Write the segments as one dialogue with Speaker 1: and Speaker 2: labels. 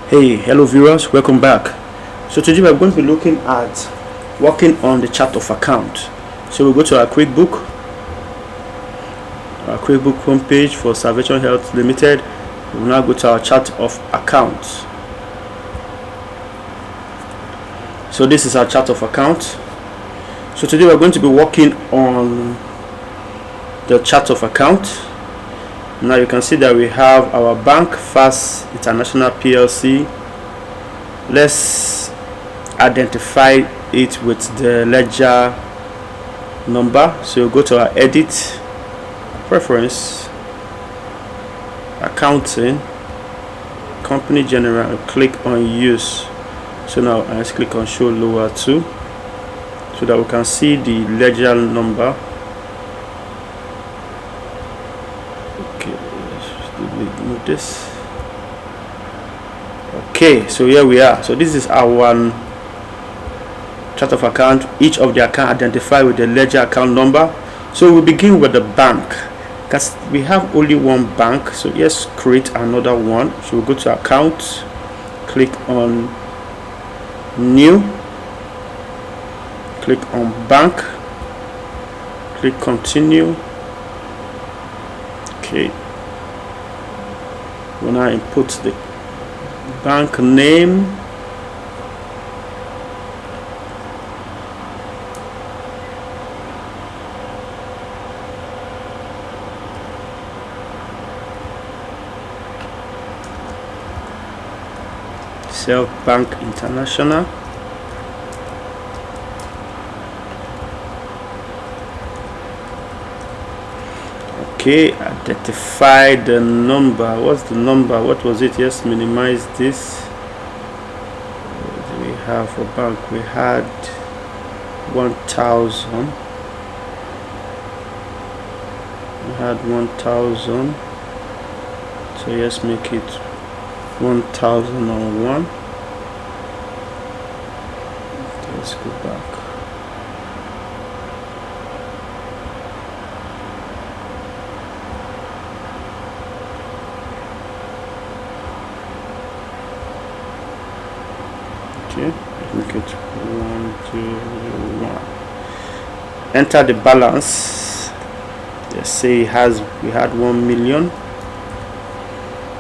Speaker 1: Hey, hello viewers, welcome back. So today we're going to be looking at working on the chart of account. So we'll go to our QuickBook homepage for Salvation Health Limited. We will now go to our chart of account. So this is our chart of account. So today we're going to be working on the chart of account. Now you can see that we have our bank, Fast International PLC. Let's identify it with the ledger number. So you go to our edit, preference, accounting, company general, and click on use. So now let's click on show lower 2 so that we can see the ledger number. Okay, let's remove this. Okay, so here we are. So this is our chart of account. Each of the account identified with the ledger account number. So we begin with the bank because we have only one bank. So let's create another one. So we'll go to account, click on new, click on bank, click continue. Okay, we'll now input the bank name, Self Bank International. Okay, identify the number. What's the number? What was it? Yes, minimize this. What do we have for bank? We had 1,000. We had 1,000. So let's make it 1,001. Let's go back. Okay, make it 1,201. Enter the balance. Let's say we had 1 million,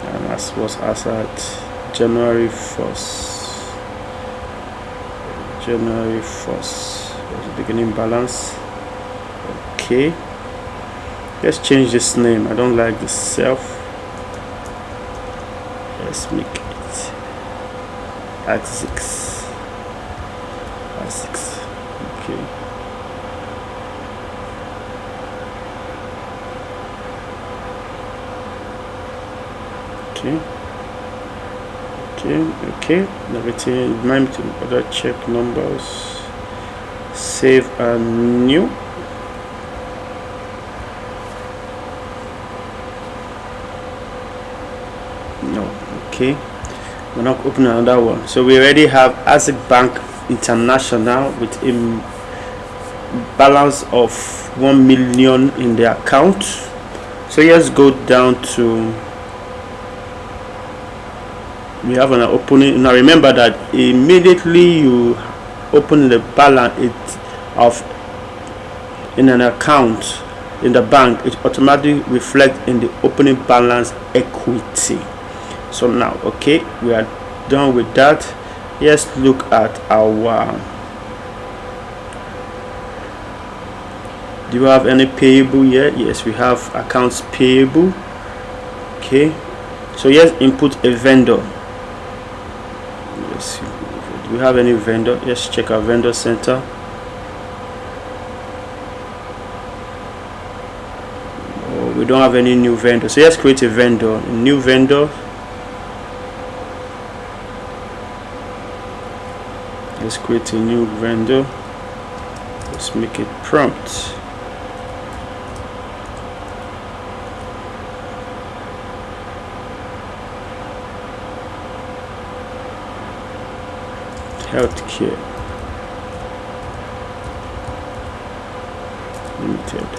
Speaker 1: and that was as at January 1st. January 1st was the beginning balance. Okay, let's change this name. I don't like the self. Let's make it X6. Okay. Okay. Everything. Remind me to other check numbers. Save and new. No. Okay. We're not opening another one. So we already have Asset Bank International with a balance of 1 million in the account. So let's go down to, we have an opening. Now remember that immediately you open the balance in an account in the bank, it automatically reflects in the opening balance equity. So now, okay, we are done with that. Let's look at our, do you have any payable here? Yes, we have accounts payable. Okay, so let's input a vendor. Let's see, do we have any vendor? Let's check our vendor center. Oh, we don't have any new vendor, so let's create a vendor, a new vendor. Let's create a new vendor. Let's make it prompt. Healthcare Limited.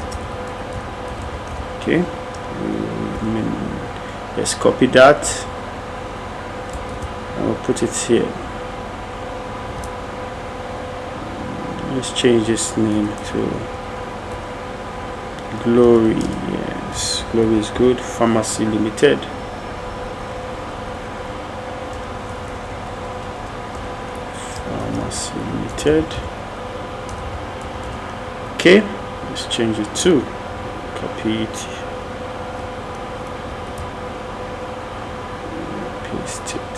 Speaker 1: Okay, let's copy that I'll put it here. Let's change this name to Glory. Yes, Glory is good. Pharmacy Limited. Pharmacy Limited. Okay, let's change it to, copy it, paste it.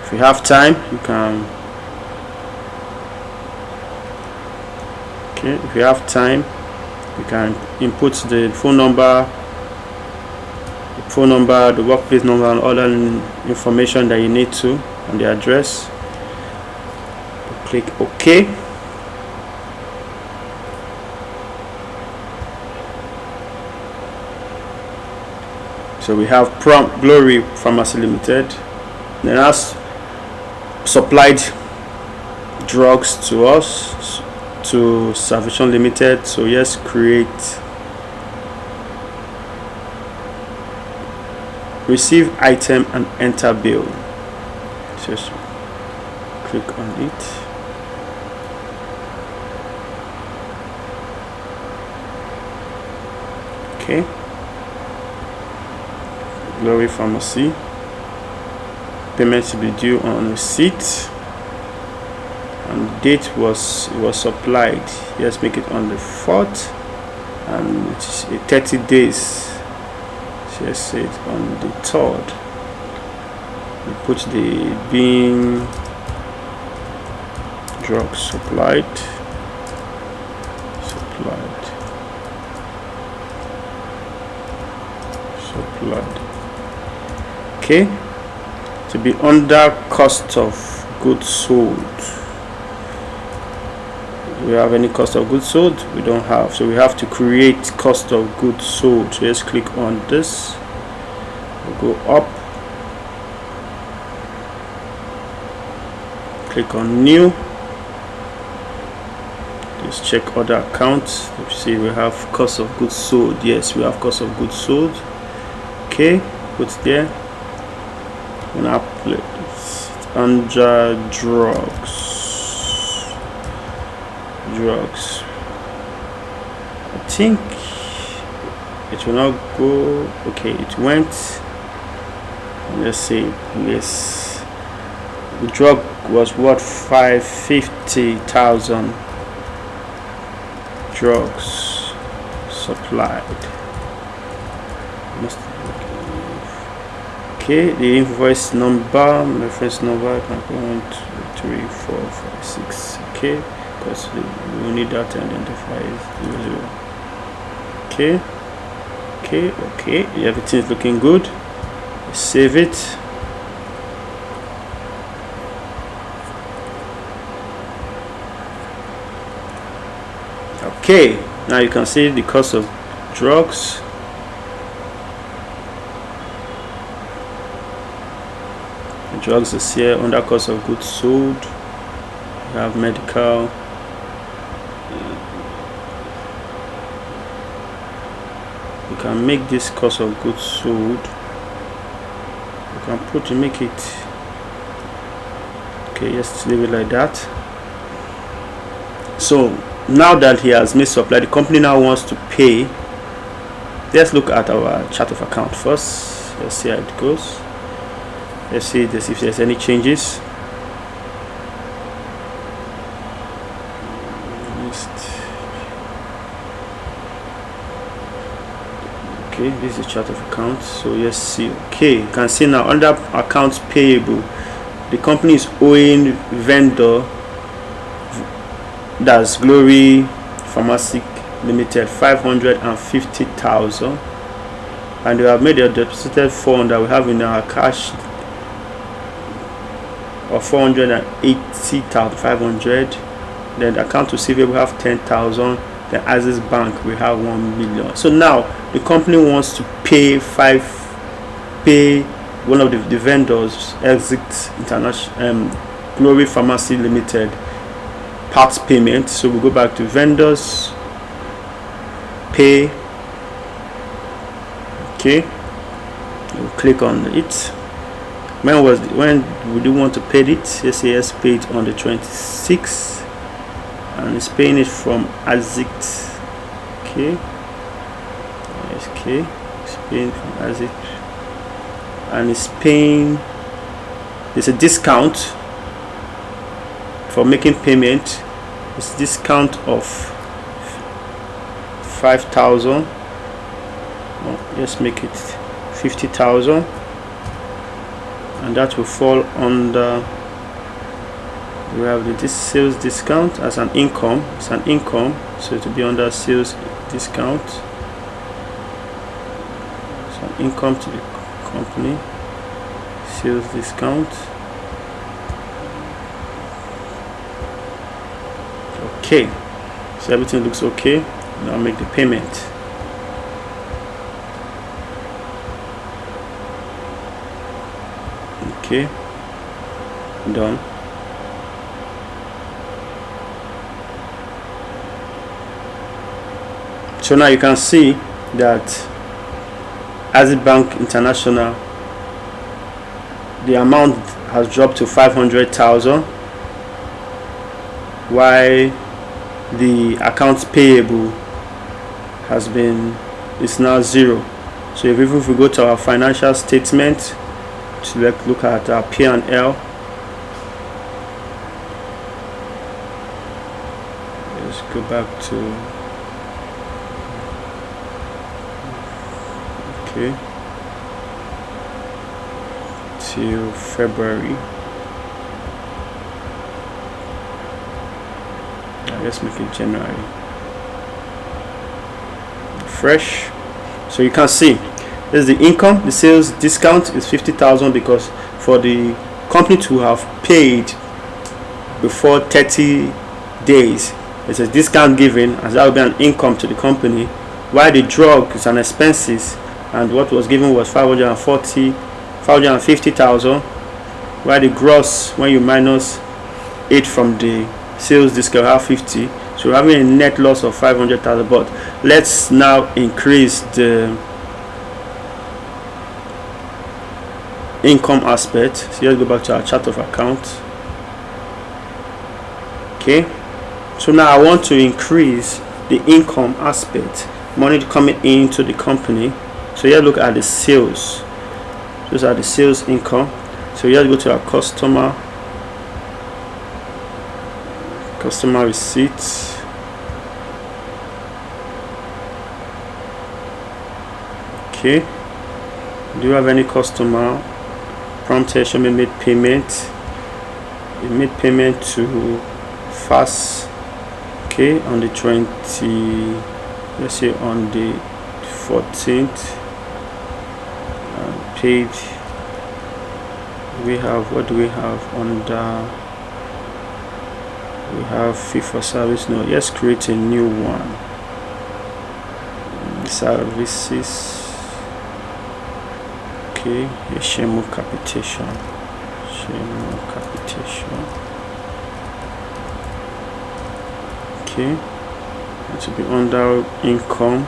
Speaker 1: If you have time, you can. Okay, if you have time, you can input the phone number, the workplace number, and other information that you need to, and the address. Click OK. So we have Glory Pharmacy Limited. Then has supplied drugs to us, to Salvation Limited. So yes, create, receive item and enter bill. Just click on it. Okay. Glory Pharmacy. Payment to be due on receipt, and date was supplied. Yes, make it on the 4th, and it's 30 days. Just say it on the 3rd. We put the being drugs supplied. Okay, to be under cost of goods sold. Do we have any cost of goods sold? We don't have, so we have to create cost of goods sold. So let's click on this. We'll go up, click on new. Let's check other accounts. Let's see, we have cost of goods sold. Yes, we have cost of goods sold. Okay, put there. And upload under drugs. I think it will not go. Okay, it went. Let's see, yes, the drug was what, 550,000 drugs supplied. Okay, the invoice number, reference number, 1, 2, 3, 4, 5, 6. Okay, because we will need that to identify it. Okay, everything is looking good. Save it. Okay, now you can see the cost of drugs. Drugs is here under cost of goods sold. We have medical. You can make this cost of goods sold. You can make it. Okay, just leave it like that. So now that he has made supply, the company now wants to pay. Let's look at our chart of account first. Let's see how it goes. Let's see this, if there's any changes. Okay, this is the chart of accounts. So let's see. Okay, you can see now under accounts payable, the company is owing vendor, that's Glory Pharmacy Limited, 550,000, and they have made a deposited fund that we have in our cash of 480,500. Then the account receivable have 10,000. The Access Bank we have 1 million. So now the company wants to pay one of the vendors, Exit International, Glory Pharmacy Limited, part payment. So we go back to vendors, pay. Okay, we'll click on it. when would you want to pay it? SAS paid on the 26th, and it's paying it from Azit. Okay, okay, it's paying from Azit, and it's paying. There's a discount for making payment. It's discount of 5,000. Let's make it 50,000, and that will fall under. We have the sales discount as an income. It's an income, so it will be under sales discount. It's an income to the company. Sales discount. Okay, so everything looks okay. Now make the payment. Okay, done. So now you can see that Azit Bank International, the amount has dropped to 500,000, while the accounts payable is now 0. So if we go to our financial statement to look at our P&L, let's go back to till February. Let's make it January. Fresh. So you can see there's the income. The sales discount is 50,000 because for the company to have paid before 30 days, there's a discount given, as that will be an income to the company, while the drug is an expenses, and what was given was 550,000, while the gross, when you minus it from the sales discount, have 50. So we're having a net loss of 500,000. But let's now increase the income aspect. So let's go back to our chart of account. Okay, so now I want to increase the income aspect, money coming into the company. So here look at the sales. Those are the sales income. So here go to our customer receipts. Okay, do you have any customer prompted? Show me made payment. You made payment to Fast. Okay, on the 20, let's say on the 14th, paid. We have, what do we have under? We have fee for service. No, let's create a new one. Services. Okay, a share capitation. Okay, it will be under income.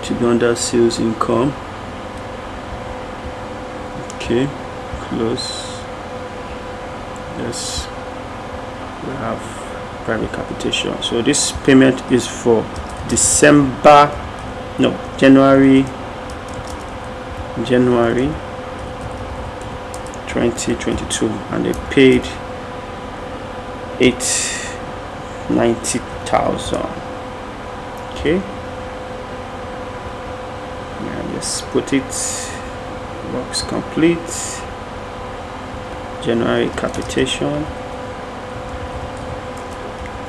Speaker 1: To be under sales income. Okay, close. Yes, we have private capitation. So this payment is for January 2022, and they paid 890,000. Okay, and let's put it. Works complete. January capitation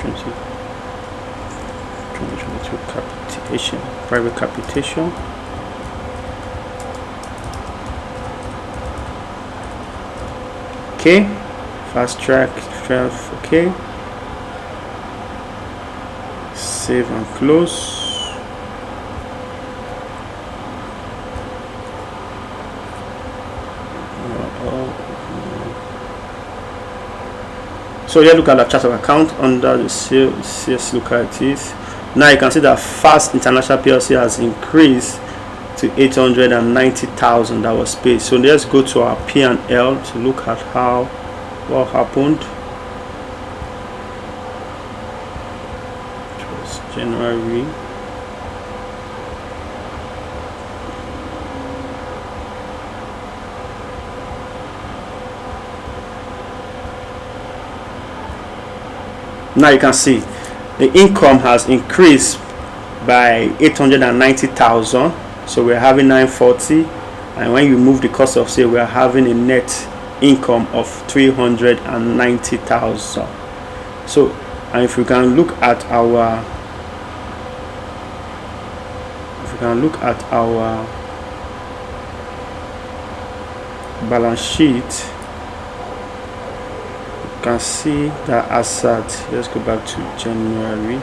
Speaker 1: 2022 capitation, private capitation. Okay, fast track 12. Okay, save and close. So here look at the chart of account under the sales localities. Now you can see that Fast International PLC has increased to 890,000 that was paid. So let's go to our P&L to look at what happened. It was January. Now you can see the income has increased by 890,000, so we're having 940, and when you move the cost of sale, we're having a net income of 390,000. So, and if we can look at our balance sheet, you can see that asset. Let's go back to January.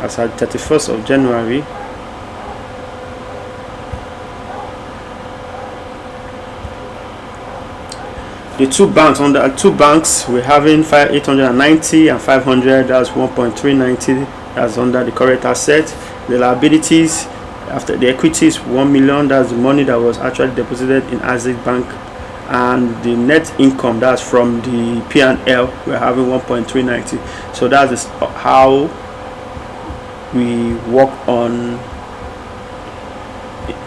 Speaker 1: As at 31st of January, the two banks we're having 890 and 500. That's 1.390. That's under the current asset. The liabilities, after the equity, is 1 million. That's the money that was actually deposited in Access Bank, and the net income, that's from the P&L, we're having 1.390. So that's how we work on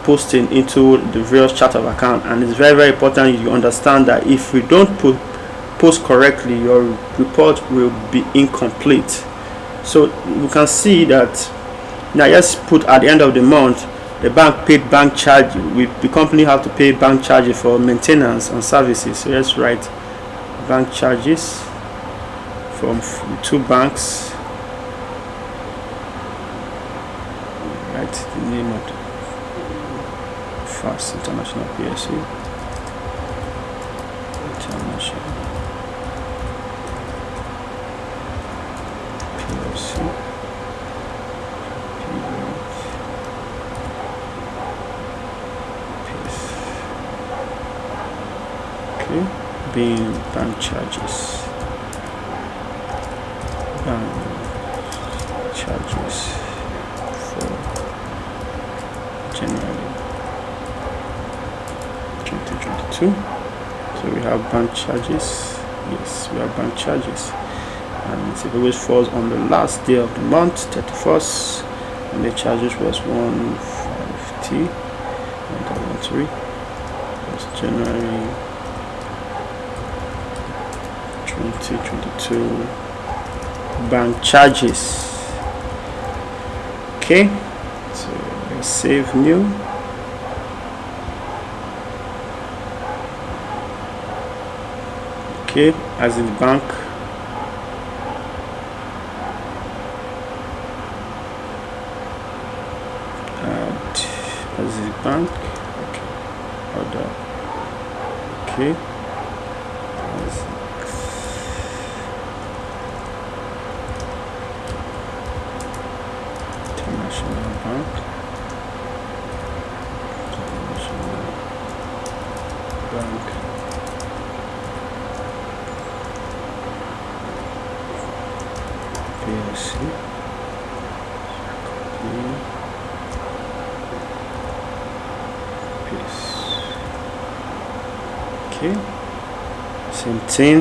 Speaker 1: posting into the various chart of account. And it's very, very important you understand that if we don't post correctly, your report will be incomplete. So we can see that now, just put at the end of the month, the bank paid bank charge. The company have to pay bank charges for maintenance and services. So let's write bank charges from two banks. The name of the Fast International PLC. International PLC. Okay, being bank charges. Bank charges for January 2022. So we have bank charges. Yes, we have bank charges, and it always falls on the last day of the month, 31st, and the charges was 150 1,003. That's January 2022 bank charges. Okay, so save new. Okay, as in bank, add as in bank. Okay, order. Okay, as international bank. Bank. PLC. Okay. Same thing.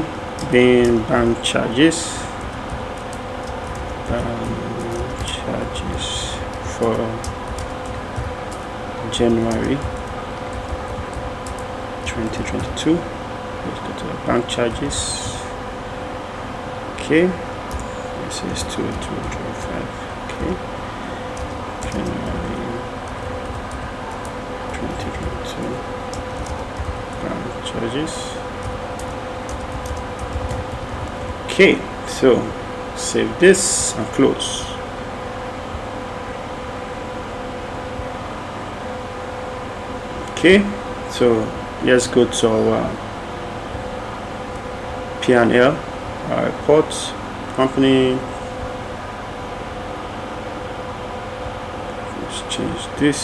Speaker 1: Being bank charges. Bank charges for January 2022. Let's go to the bank charges. Okay, this is 2225. Okay, January 2022 bank charges. Okay, so save this and close. Okay, so let's go to our P&L, our report, company. Let's change this.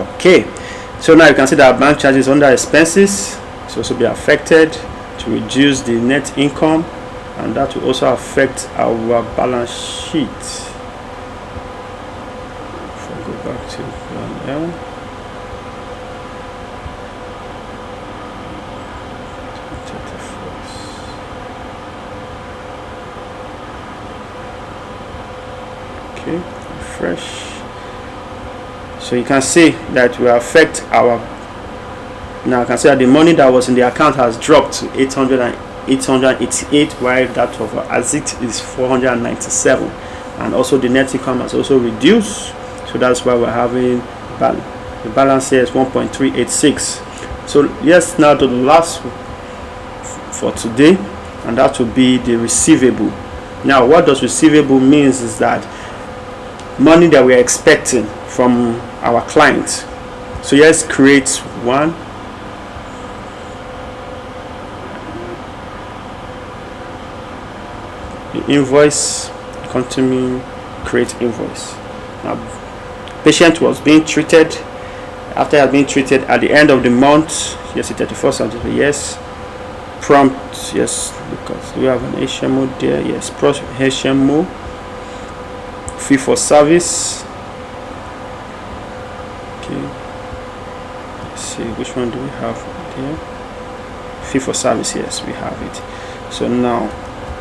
Speaker 1: Okay, so now you can see that bank charges under expenses so also be affected to reduce the net income, and that will also affect our balance sheet. If I go back to plan L, okay, refresh. So you can see that will affect our, now you can see that the money that was in the account has dropped to 888, while that of Azit is 497, and also the net income has also reduced. So that's why we're having the balance here is 1.386. So yes, now to the last for today, and that will be the receivable. Now what does receivable means is that money that we are expecting from our clients. So let's create one. The invoice, continue, create invoice. Now patient was being treated. After had been treated at the end of the month, yes, the 31st, yes, prompt, yes, because we have an HMO there, yes, HMO, fee for service. Okay, let's see which one do we have there. Fee for service, yes, we have it. So now,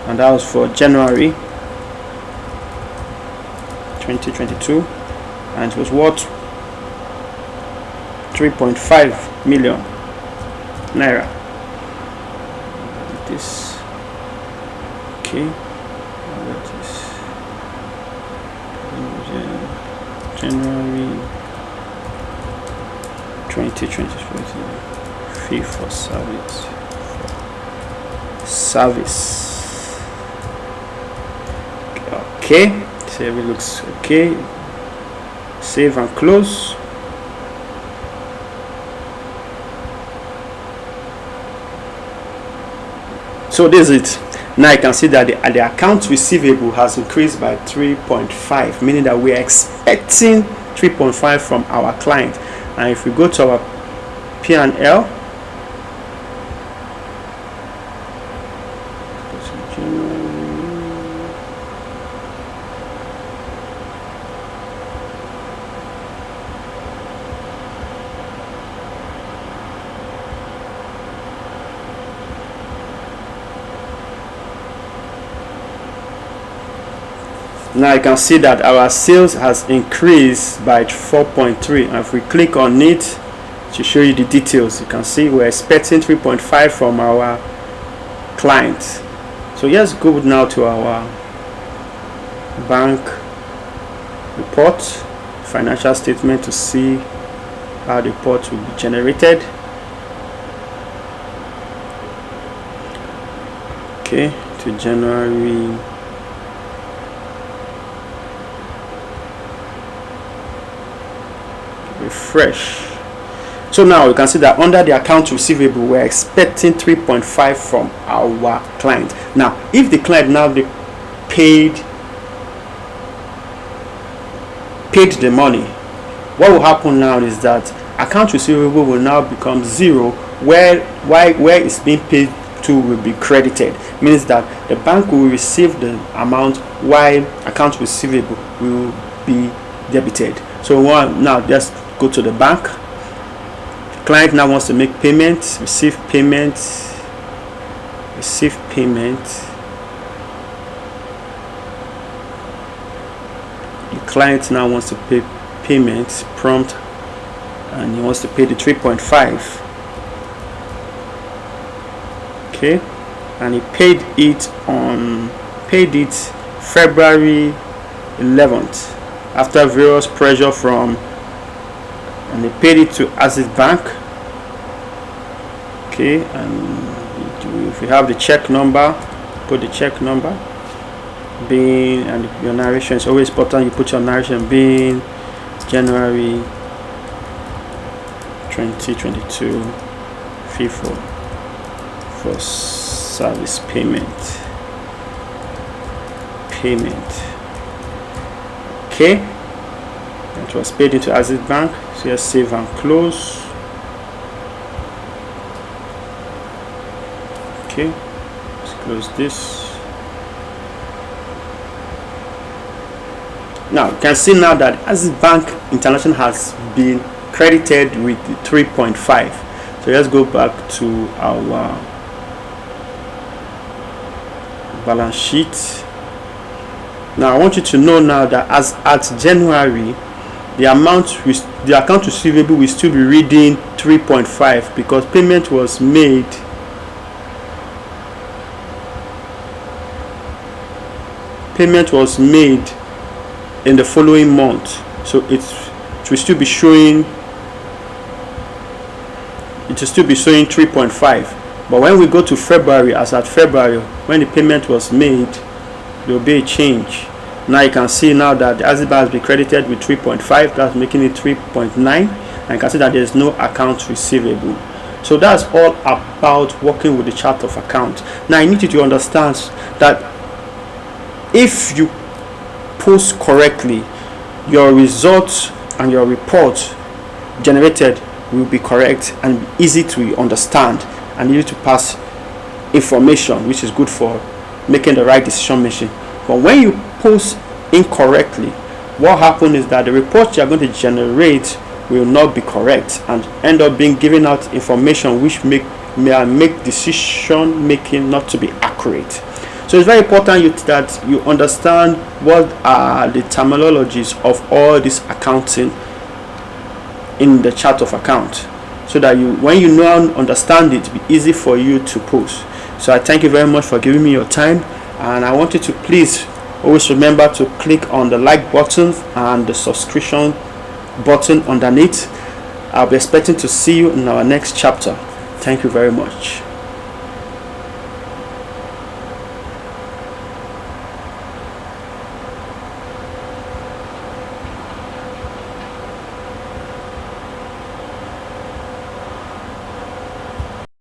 Speaker 1: and that was for January 2022, and it was worth 3.5 million naira. This, okay, that is January 2024. Fee for service. Okay, so it looks okay. Save and close. So this is it. Now you can see that the account receivable has increased by 3.5, meaning that we are expecting 3.5 from our client. And if we go to our P&L, now you can see that our sales has increased by 4.3, and if we click on it to show you the details, you can see we're expecting 3.5 from our client. So let's go now to our bank report, financial statement, to see how the report will be generated. Okay, to January. Refresh. So now you can see that under the account receivable, we're expecting 3.5 from our client. Now if the client now paid the money, what will happen now is that account receivable will now become zero, where it's being paid to will be credited. Means that the bank will receive the amount while account receivable will be debited. So now just go to the bank. Client now wants to make payment, receive payment. The client now wants to pay payment prompt, and he wants to pay the 3.5. Okay, and he paid it February 11th after various pressure from, and they paid it to Access Bank. Okay, and if you have the check number, put the check number, being, and your narration is always important. You put your narration being January 2022 fee for service payment. Okay, that It was paid into Access Bank. So let's save and close. Okay, let's close this. Now you can see now that Access Bank International has been credited with 3.5. So let's go back to our balance sheet. Now I want you to know now that as at January, the account receivable will still be reading 3.5 because payment was made in the following month. So it will still be showing 3.5. But when we go to February, as at February, when the payment was made, there will be a change. Now you can see now that the Access Bank has been credited with 3.5, that's making it 3.9, and you can see that there is no account receivable. So that's all about working with the chart of account. Now I need you to understand that if you post correctly, your results and your report generated will be correct and easy to understand, and easy to pass information, which is good for making the right decision making. But when you post incorrectly, what happens is that the report you are going to generate will not be correct and end up being giving out information which may make decision making not to be accurate. So it's very important that you understand what are the terminologies of all this accounting in the chart of account, so that when you know and understand it, it'll be easy for you to post. So I thank you very much for giving me your time, and I want you to please always remember to click on the like button and the subscription button underneath. I'll be expecting to see you in our next chapter. Thank you very much.